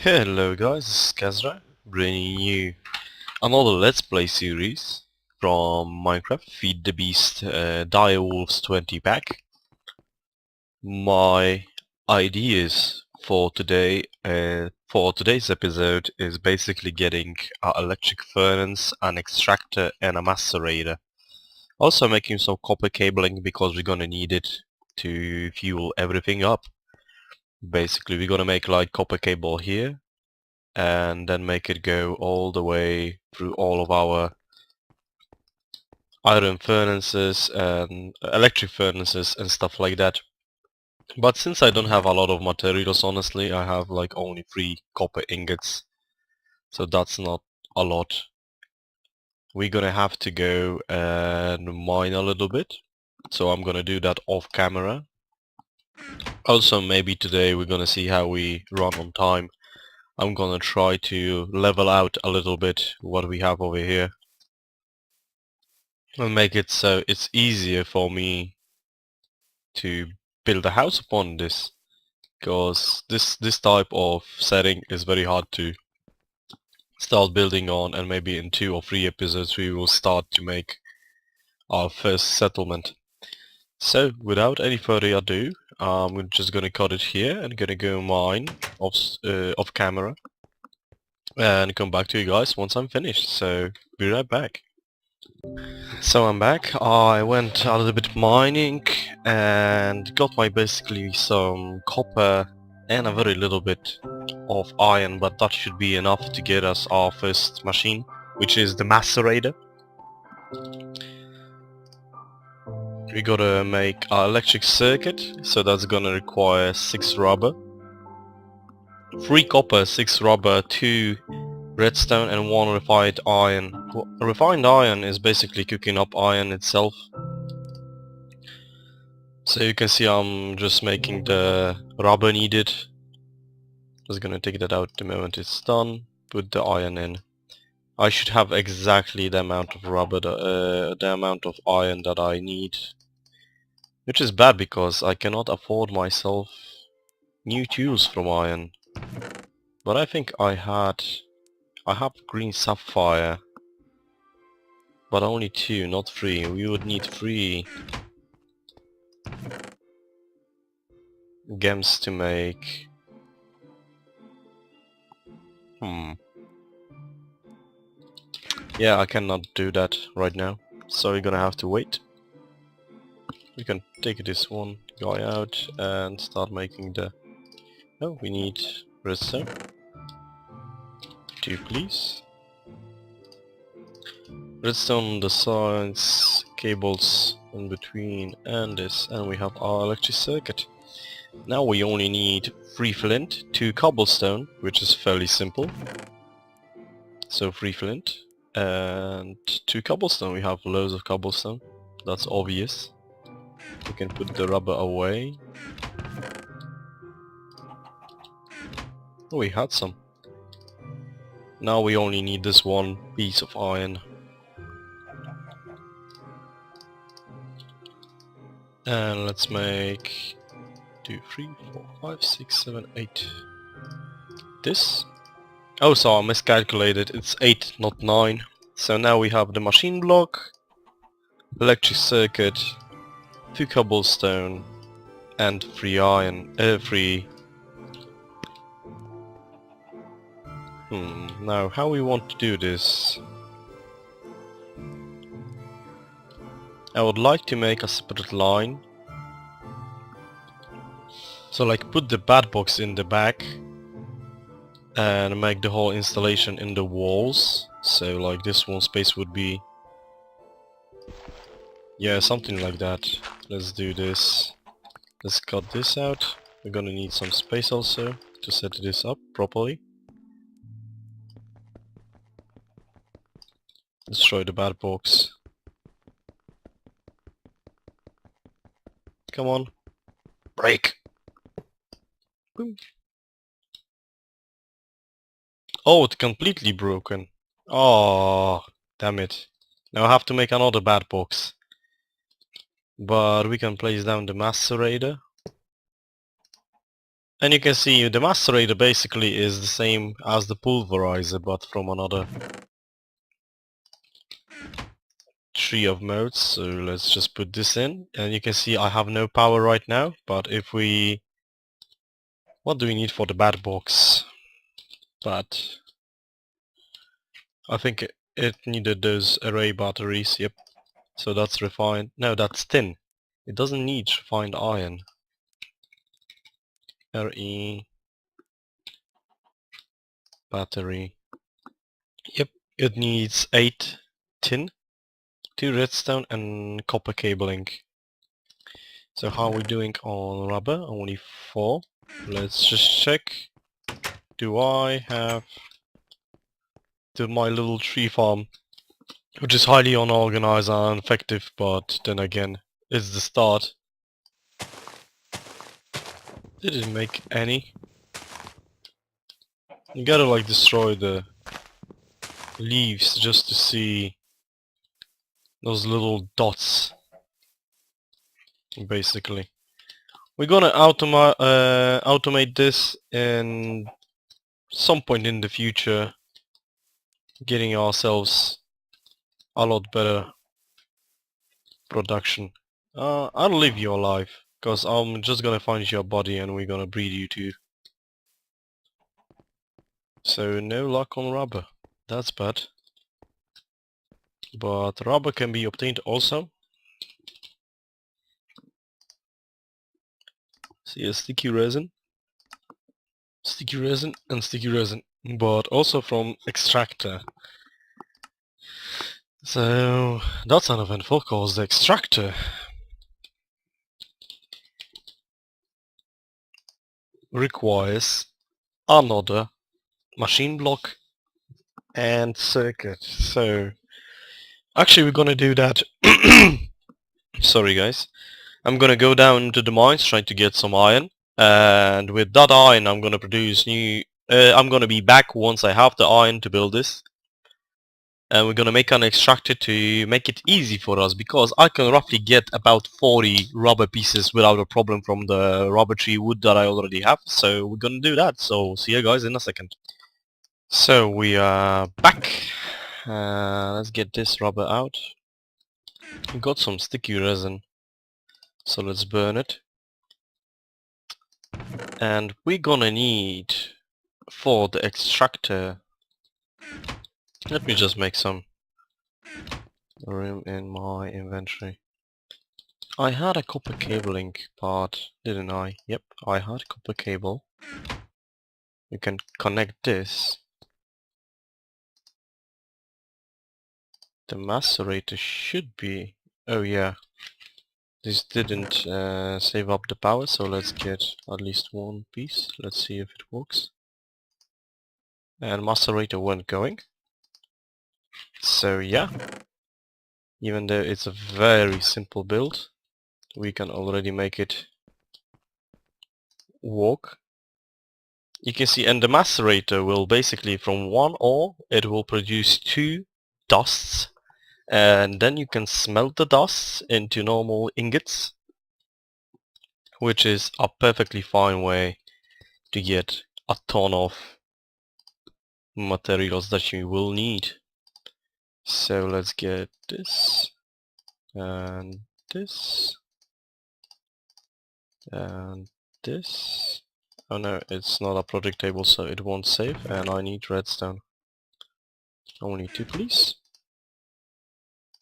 Hello guys, this is Kazrahim, bringing you another Let's Play series from Minecraft Feed the Beast Dire Wolves 20 pack. My ideas for today, for today's episode is basically getting an electric furnace, an extractor and a macerator. Also making some copper cabling because we're gonna need it to fuel everything up. Basically we're gonna make like copper cable here and then make it go all the way through all of our iron furnaces and electric furnaces and stuff like that. But since I don't have a lot of materials, honestly, I have like only 3 copper ingots, so that's not a lot. We're gonna have to go and mine a little bit, so I'm gonna do that off camera. Also maybe today we're gonna see how we run on time. I'm gonna try to level out a little bit what we have over here and make it so it's easier for me to build a house upon this, because this type of setting is very hard to start building on, and maybe in 2 or 3 episodes we will start to make our first settlement. So without any further ado, I'm just gonna cut it here and gonna go mine off camera and come back to you guys once I'm finished, so be right back. So I'm back. I went a little bit mining and got my basically some copper and a very little bit of iron, but that should be enough to get us our first machine, which is the Macerator. We gotta make our electric circuit, so that's gonna require 6 rubber, 3 copper, 6 rubber, 2 redstone and 1 refined iron. Refined iron is basically cooking up iron itself. So you can see I'm just making the rubber needed. Just gonna take that out the moment it's done. Put the iron in. I should have exactly the amount of rubber, the amount of iron that I need. Which is bad because I cannot afford myself new tools from iron. But I think I have green sapphire. But only 2, not 3. We would need 3 gems to make. Yeah, I cannot do that right now, so we're gonna have to wait. We can take this one guy out and start making the... Oh, we need redstone. 2 please. Redstone on the sides, cables in between, and this, and we have our electric circuit. Now we only need 3 flint, 2 cobblestone, which is fairly simple. So 3 flint and 2 cobblestone. We have loads of cobblestone, that's obvious. We can put the rubber away. Oh, we had some. Now we only need this 1 piece of iron. And let's make 2, 3, 4, 5, 6, 7, 8. This. Oh, so I miscalculated. It's 8, not 9. So now we have the machine block, electric circuit, 2 cobblestone, and 3 iron. 3. Now how we want to do this? I would like to make a separate line. So like put the bat box in the back and make the whole installation in the walls. So like this one space would be... Yeah, something like that. Let's do this. Let's cut this out. We're gonna need some space also to set this up properly. Destroy the bat box. Come on. Break! Boom. Oh, it's completely broken. Oh, damn it. Now I have to make another bat box. But we can place down the macerator. And you can see the Macerator basically is the same as the pulverizer, but from another tree of modes. So let's just put this in, and you can see I have no power right now, but if we... What do we need for the bat box? But I think it needed those array batteries, yep. So that's refined. No, that's tin. It doesn't need refined iron. RE battery. Yep, it needs 8 tin, 2 redstone and copper cabling. So how are we doing on rubber? Only 4. Let's just check. Do I have my little tree farm, which is highly unorganized and effective, but then again, it's the start. Did it make any? You gotta like destroy the leaves just to see those little dots, basically. We're gonna automate this in some point in the future, getting ourselves a lot better production. I'll leave you alive, cause I'm just gonna find your body and we're gonna breed you too. So no luck on rubber. That's bad. But rubber can be obtained also. See a sticky resin and sticky resin. But also from Extractor. So that's uneventful cause the Extractor requires another machine block and circuit. So actually we're gonna do that. Sorry guys. I'm gonna go down to the mines trying to get some iron, and with that iron I'm gonna produce new... I'm gonna be back once I have the iron to build this. And we're gonna make an extractor to make it easy for us, because I can roughly get about 40 rubber pieces without a problem from the rubber tree wood that I already have. So we're gonna do that. So see you guys in a second. So we are back. Let's get this rubber out. We got some sticky resin, so let's burn it. And we're gonna need, for the extractor, let me just make some room in my inventory. I had a copper cabling part, didn't I? Yep, I had copper cable. We can connect this. The macerator should be... Oh yeah. This didn't save up the power, so let's get at least one piece. Let's see if it works. And macerator weren't going. So yeah. Even though it's a very simple build, we can already make it work. You can see, and the macerator will basically, from one ore, it will produce 2 dusts, and then you can smelt the dusts into normal ingots, which is a perfectly fine way to get a ton of materials that you will need. So let's get this, and this, and this. Oh no, it's not a project table, so it won't save, and I need redstone. Only 2 please.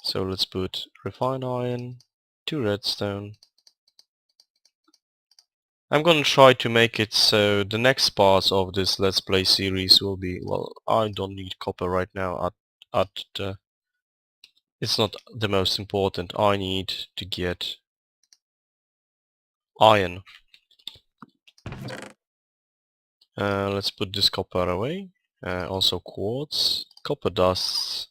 So let's put refined iron, 2 redstone. I'm gonna try to make it so the next part of this Let's Play series will be, well, I don't need copper right now at the... It's not the most important. I need to get iron. Let's put this copper away. Also quartz, copper dust,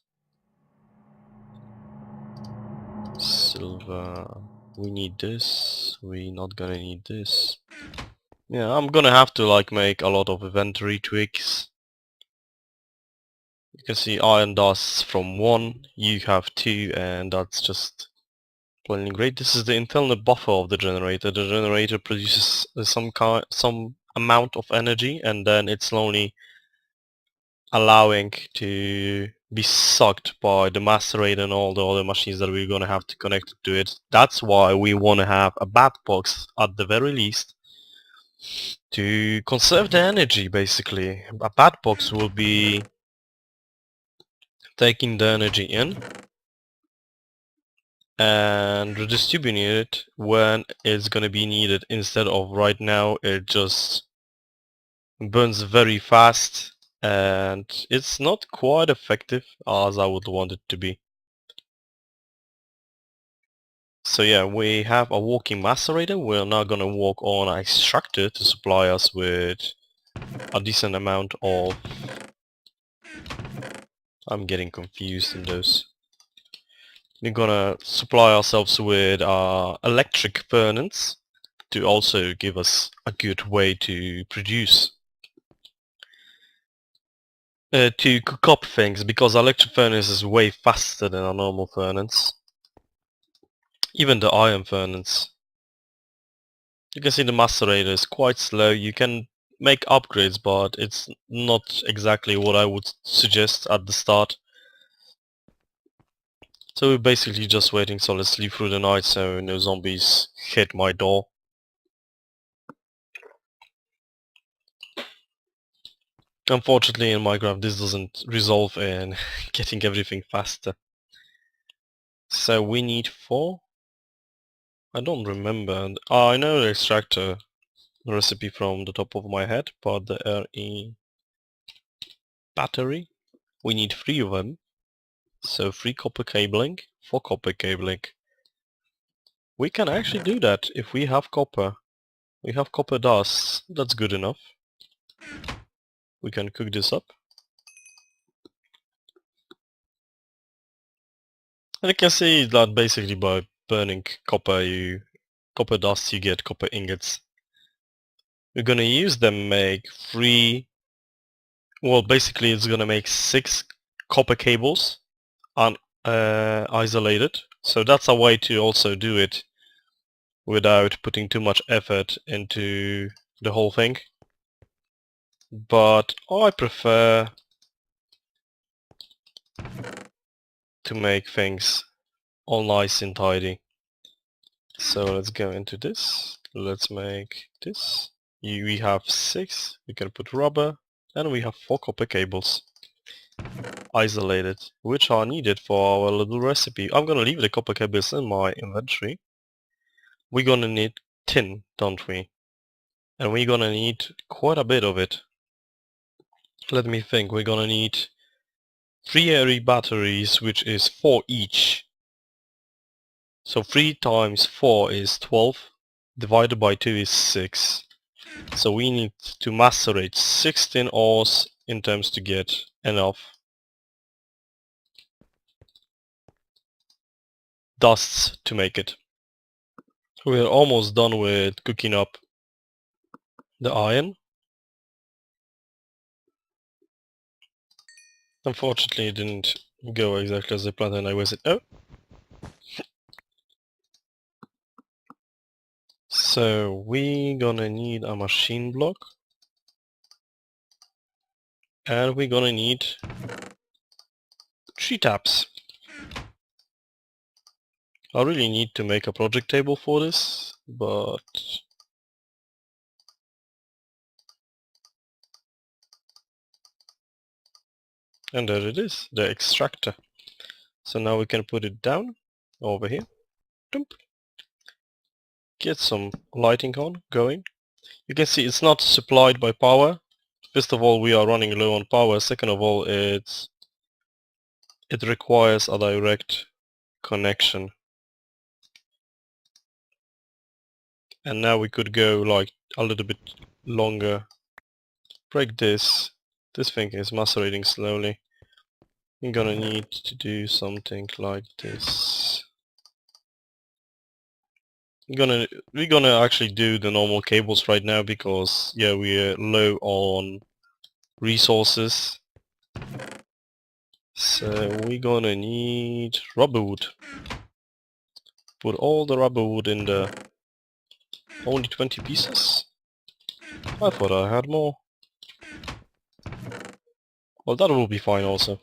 silver. We need this. We're not gonna need this. Yeah, I'm gonna have to like make a lot of inventory tweaks. You can see iron dust from 1, you have 2, and that's just plainly great. This is the internal buffer of the generator. The generator produces some amount of energy, and then it's only allowing to be sucked by the Macerator and all the other machines that we're gonna have to connect to it. That's why we wanna have a bat box at the very least to conserve the energy, basically. A bat box will be taking the energy in and redistributing it when it's gonna be needed, instead of right now it just burns very fast and it's not quite effective as I would want it to be. So yeah, we have a walking macerator. We're now gonna walk on an extractor to supply us with a decent amount of... I'm getting confused in those. We're gonna supply ourselves with electric furnace to also give us a good way to produce, to cook up things, because electric furnace is way faster than a normal furnace. Even the iron furnace. You can see the macerator is quite slow. You can make upgrades, but it's not exactly what I would suggest at the start. So we're basically just waiting, so let's sleep through the night so no zombies hit my door. Unfortunately in Minecraft this doesn't resolve in getting everything faster. So we need 4. I don't remember. I know the extractor recipe from the top of my head, but the RE battery, we need 3 of them. So 3 copper cabling, 4 copper cabling. We can actually do that if we have copper. We have copper dust, that's good enough. We can cook this up. And you can see that basically by burning copper dust you get copper ingots. We're gonna use them make 3... Well, basically it's gonna make 6 copper cables isolated. So that's a way to also do it without putting too much effort into the whole thing. But I prefer to make things all nice and tidy. So let's go into this. Let's make this. We have 6. We can put rubber, and we have 4 copper cables isolated, which are needed for our little recipe. I'm gonna leave the copper cables in my inventory. We're gonna need tin, don't we? And we're gonna need quite a bit of it. Let me think. We're gonna need 3 airy batteries, which is 4 each. So 3 times 4 is 12, divided by 2 is 6. So we need to macerate 16 ores in terms to get enough dusts to make it. We're almost done with cooking up the iron. Unfortunately it didn't go exactly as I planned and I wasted... Oh! So we're gonna need a machine block. And we're gonna need 3 taps. I really need to make a project table for this, but... And there it is, the extractor. So now we can put it down, over here. Dump. Get some lighting on, going. You can see it's not supplied by power. First of all, we are running low on power. Second of all, it requires a direct connection. And now we could go like a little bit longer. Break this. This thing is macerating slowly. I'm gonna need to do something like this. We're gonna actually do the normal cables right now because yeah, we're low on resources. So we're gonna need rubber wood. Put all the rubber wood in the... Only 20 pieces. I thought I had more. Well, that will be fine also.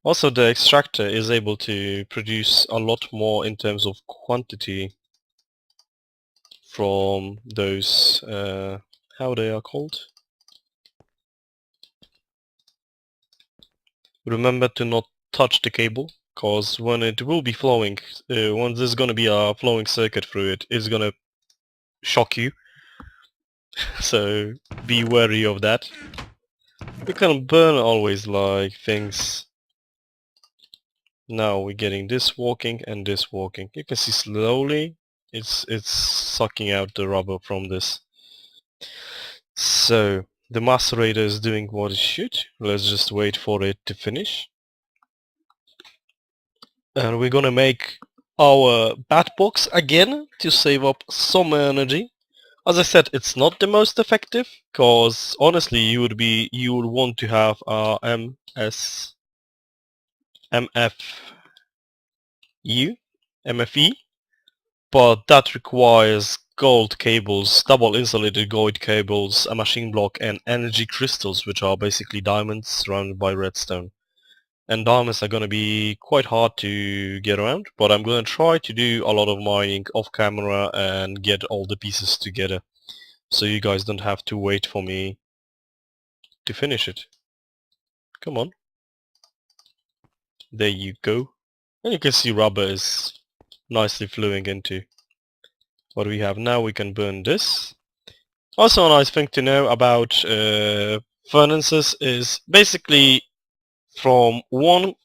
Also, the extractor is able to produce a lot more in terms of quantity from those, how they are called? Remember to not touch the cable, cause when it will be flowing, when there's gonna be a flowing circuit through it, it's gonna shock you. So be wary of that. You can burn always like things. Now we're getting this walking and this walking. You can see slowly it's sucking out the rubber from this. So the macerator is doing what it should. Let's just wait for it to finish. And we're gonna make our bat box again to save up some energy. As I said, it's not the most effective, cause honestly you would want to have a MFE, but that requires gold cables, double insulated gold cables, a machine block and energy crystals, which are basically diamonds surrounded by redstone. And diamonds are gonna be quite hard to get around, but I'm gonna try to do a lot of mining off camera and get all the pieces together, so you guys don't have to wait for me to finish it. Come on. There you go. And you can see rubber is nicely flowing into what we have. Now we can burn this. Also a nice thing to know about furnaces is basically from one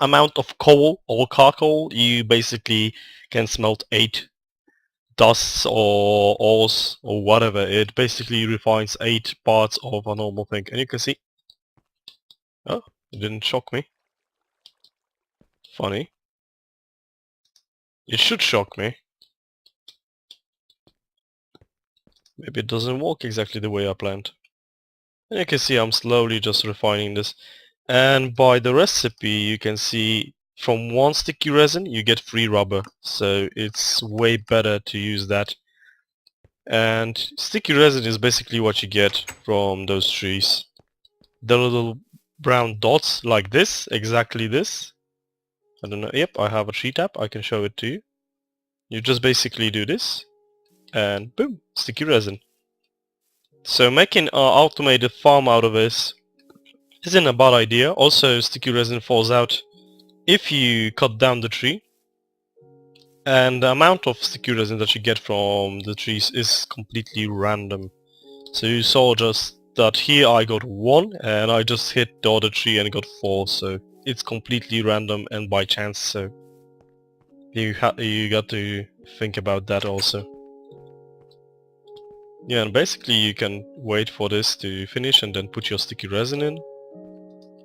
amount of coal or charcoal you basically can smelt 8 dusts or ores or whatever. It basically refines 8 parts of a normal thing. And you can see, oh, it didn't shock me. Funny. It should shock me. Maybe it doesn't work exactly the way I planned. And you can see I'm slowly just refining this. And by the recipe you can see from 1 sticky resin you get 3 rubber. So it's way better to use that. And sticky resin is basically what you get from those trees. The little brown dots like this, exactly this. I don't know, yep, I have a tree tap, I can show it to you. You just basically do this and boom, sticky resin. So making an automated farm out of this isn't a bad idea. Also, sticky resin falls out if you cut down the tree. And the amount of sticky resin that you get from the trees is completely random. So you saw just that here I got 1 and I just hit the other tree and got 4. So it's completely random and by chance. So you got to think about that also. Yeah, and basically you can wait for this to finish and then put your sticky resin in.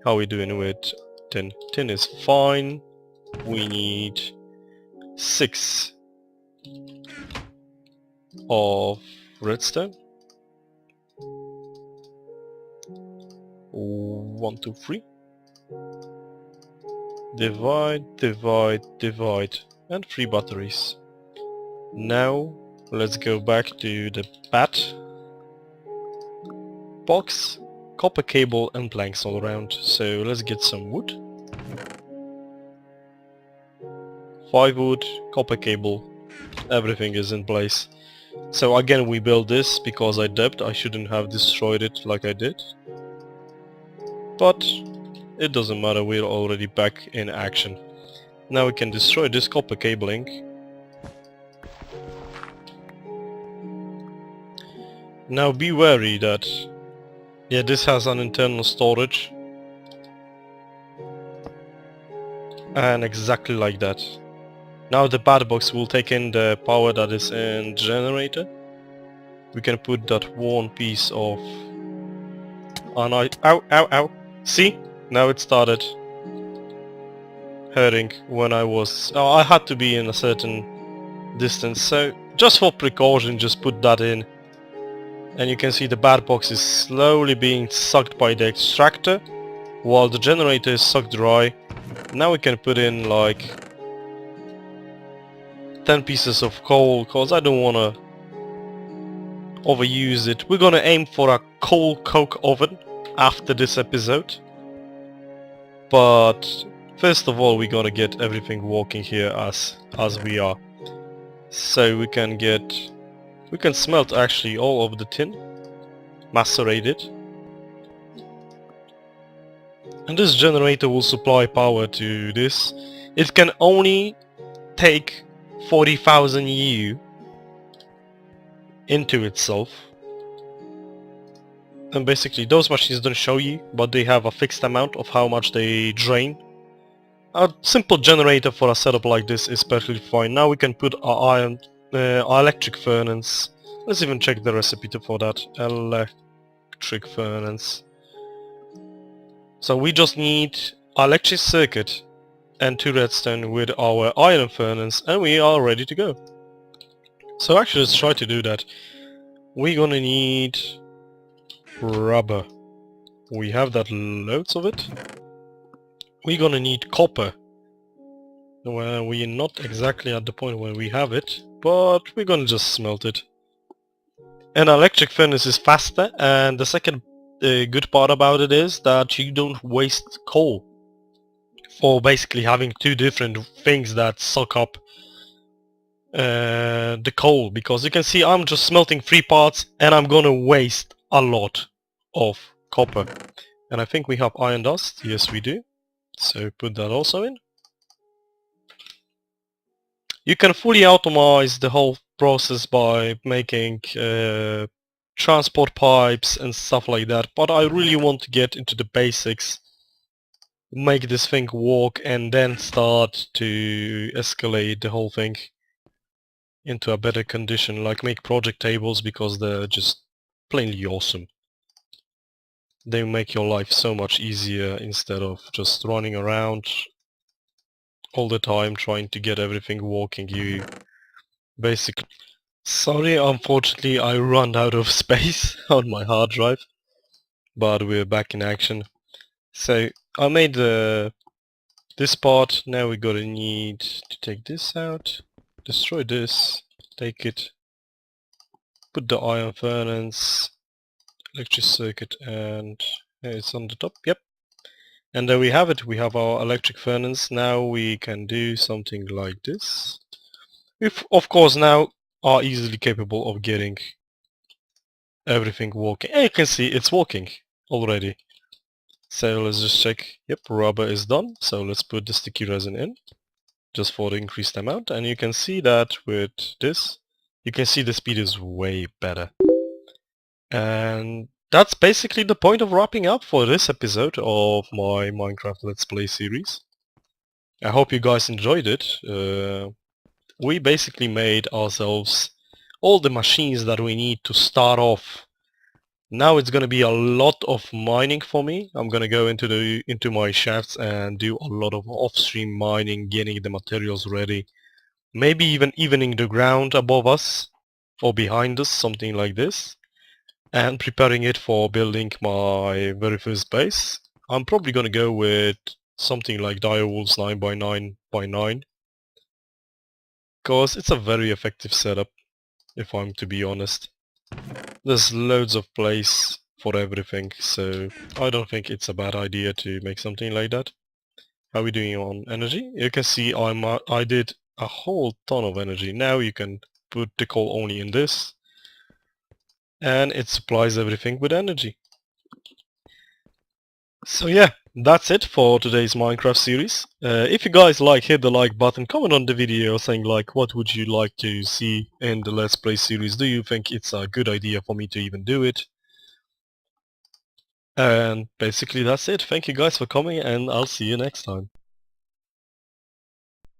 How are we doing with tin? Tin is fine. We need 6 of redstone. 1, 2, 3. Divide, divide, divide, and 3 batteries. Now let's go back to the bat box, copper cable and planks all around. So let's get some wood. 5 wood, copper cable, everything is in place. So again we build this because I dipped, I shouldn't have destroyed it like I did. But it doesn't matter, we're already back in action. Now we can destroy this copper cabling. Now be wary that, yeah, this has an internal storage. And exactly like that. Now the bat box will take in the power that is in the generator. We can put that 1 piece of... Oh no, ow, ow, ow. See? Now it started hurting when I was... Oh, I had to be in a certain distance, so just for precaution just put that in. And you can see the bat box is slowly being sucked by the extractor while the generator is sucked dry. Now we can put in like 10 pieces of coal, cause I don't wanna overuse it. We're gonna aim for a coal coke oven after this episode. But first of all, we're gonna get everything working here as we are. So we can smelt actually all of the tin, macerate it. And this generator will supply power to this. It can only take 40,000 U into itself. And basically those machines don't show you, but they have a fixed amount of how much they drain. A simple generator for a setup like this is perfectly fine. Now we can put our electric furnace. Let's even check the recipe for that. Electric furnace. So we just need electric circuit and 2 redstone with our iron furnace and we are ready to go. So actually let's try to do that. We're gonna need rubber. We have that loads of it. We're gonna need copper. Well, we're not exactly at the point where we have it, but we're gonna just smelt it. An electric furnace is faster, and the second good part about it is that you don't waste coal for basically having 2 different things that suck up the coal, because you can see I'm just smelting 3 parts and I'm gonna waste a lot of copper. And I think we have iron dust. Yes, we do. So put that also in. You can fully automate the whole process by making transport pipes and stuff like that, but I really want to get into the basics, make this thing work, and then start to escalate the whole thing into a better condition, like make project tables, because they're just plainly awesome. They make your life so much easier instead of just running around all the time trying to get everything working. You basically... Sorry, unfortunately I ran out of space on my hard drive, but we're back in action. So I made this part. Now we're gonna need to take this out, destroy this, take it, put the iron furnace, electric circuit, and it's on the top. Yep. And there we have it. We have our electric furnace. Now we can do something like this. We of course now are easily capable of getting everything working. And you can see it's working already. So let's just check. Yep, rubber is done. So let's put the sticky resin in, just for the increased amount. And you can see that with this, you can see the speed is way better. And that's basically the point of wrapping up for this episode of my Minecraft Let's Play series. I hope you guys enjoyed it. We basically made ourselves all the machines that we need to start off. Now it's gonna be a lot of mining for me. I'm gonna go into my shafts and do a lot of off-stream mining, getting the materials ready. Maybe even evening the ground above us or behind us, something like this. And preparing it for building my very first base. I'm probably gonna go with something like Direwolves 9x9x9. Because it's a very effective setup, if I'm to be honest. There's loads of place for everything, so I don't think it's a bad idea to make something like that. How are we doing on energy? You can see I did a whole ton of energy. Now you can put the coal only in this, and it supplies everything with energy. So yeah, that's it for today's Minecraft series. If you guys like, hit the like button, comment on the video saying like what would you like to see in the Let's Play series. Do you think it's a good idea for me to even do it? And basically that's it. Thank you guys for coming, and I'll see you next time.